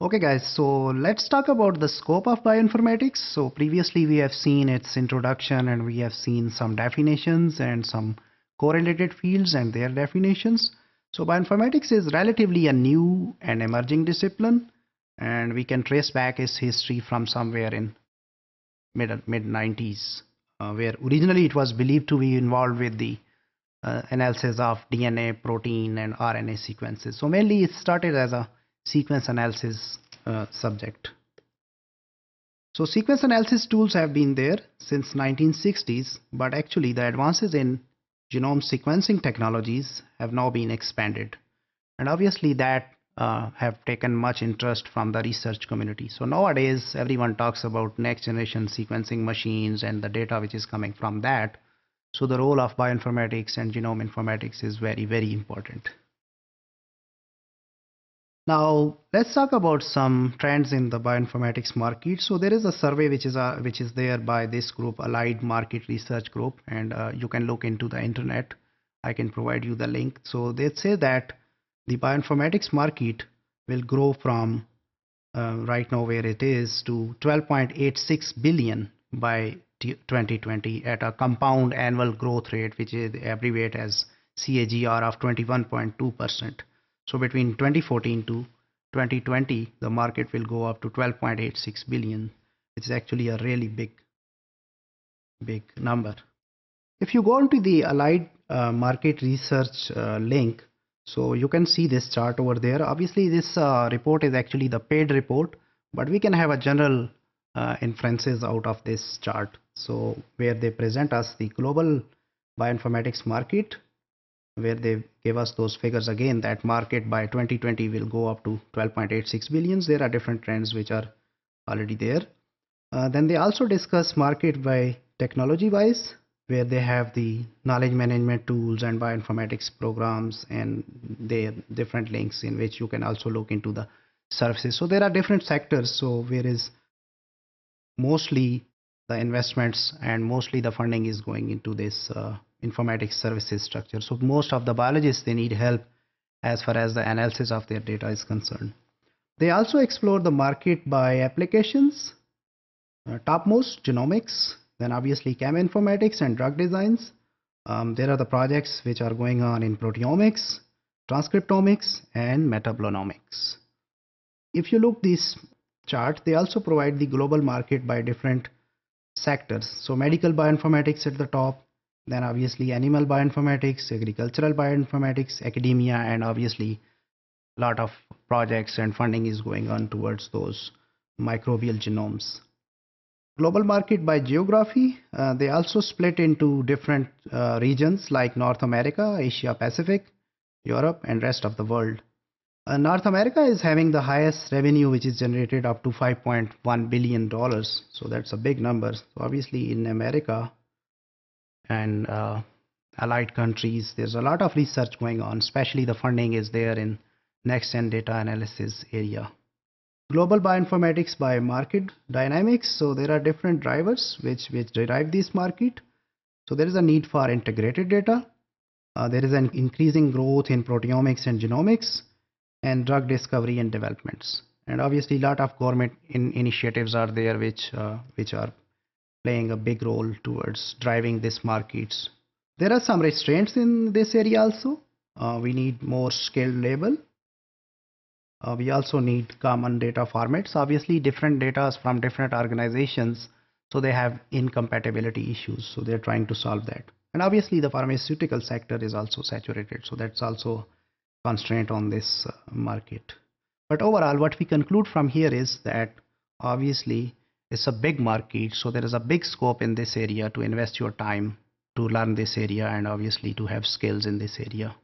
Okay guys, so let's talk about the scope of bioinformatics. So previously we have seen its introduction and we have seen some definitions and some correlated fields and their definitions. So bioinformatics is relatively a new and emerging discipline, and we can trace back its history from somewhere in mid 90s, where originally it was believed to be involved with the analysis of DNA, protein and RNA sequences. So mainly it started as a sequence analysis subject. So sequence analysis tools have been there since 1960s, but actually the advances in genome sequencing technologies have now been expanded, and obviously that have taken much interest from the research community. So nowadays everyone talks about next generation sequencing machines and the data which is coming from that. So the role of bioinformatics and genome informatics is very, very important. Now let's talk about some trends in the bioinformatics market. So there is a survey which is there by this group, Allied Market Research Group, and you can look into the internet. I can provide you the link. So they say that the bioinformatics market will grow from right now where it is to 12.86 billion by 2020 at a compound annual growth rate, which is abbreviated as CAGR of 21.2%. So between 2014 to 2020, the market will go up to 12.86 billion, which is actually a really big number. If you go into the Allied Market Research link, so you can see this chart over there. Obviously, this report is actually the paid report, but we can have a general inferences out of this chart. So where they present us the global bioinformatics market, where they give us those figures again, that market by 2020 will go up to 12.86 billions. There are different trends which are already there. Then they also discuss market by technology wise, where they have the knowledge management tools and bioinformatics programs, and they different links in which you can also look into the services. So there are different sectors. So where is mostly the investments and mostly the funding is going into this informatics services structure. So most of the biologists, they need help as far as the analysis of their data is concerned. They also explore the market by applications, topmost genomics, then obviously chem informatics and drug designs. There are the projects which are going on in proteomics, transcriptomics and metabolomics. If you look this chart, they also provide the global market by different sectors. So medical bioinformatics at the top, then obviously animal bioinformatics, agricultural bioinformatics, academia, and obviously a lot of projects and funding is going on towards those microbial genomes. Global market by geography, they also split into different regions like North America, Asia Pacific, Europe, and rest of the world. North America is having the highest revenue, which is generated up to $5.1 billion. So that's a big number. So obviously in America and allied countries, there's a lot of research going on, especially the funding is there in next-gen data analysis area. Global bioinformatics by market dynamics. So there are different drivers which derive this market. So there is a need for integrated data. There is an increasing growth in proteomics and genomics and drug discovery and developments. And obviously a lot of government initiatives are there which are playing a big role towards driving these markets. There are some restraints in this area also. We need more skilled labor. We also need common data formats. Obviously different data from different organizations, so they have incompatibility issues, so they're trying to solve that. And obviously the pharmaceutical sector is also saturated, so that's also constraint on this market. But overall what we conclude from here is that obviously it's a big market, so there is a big scope in this area to invest your time to learn this area and obviously to have skills in this area.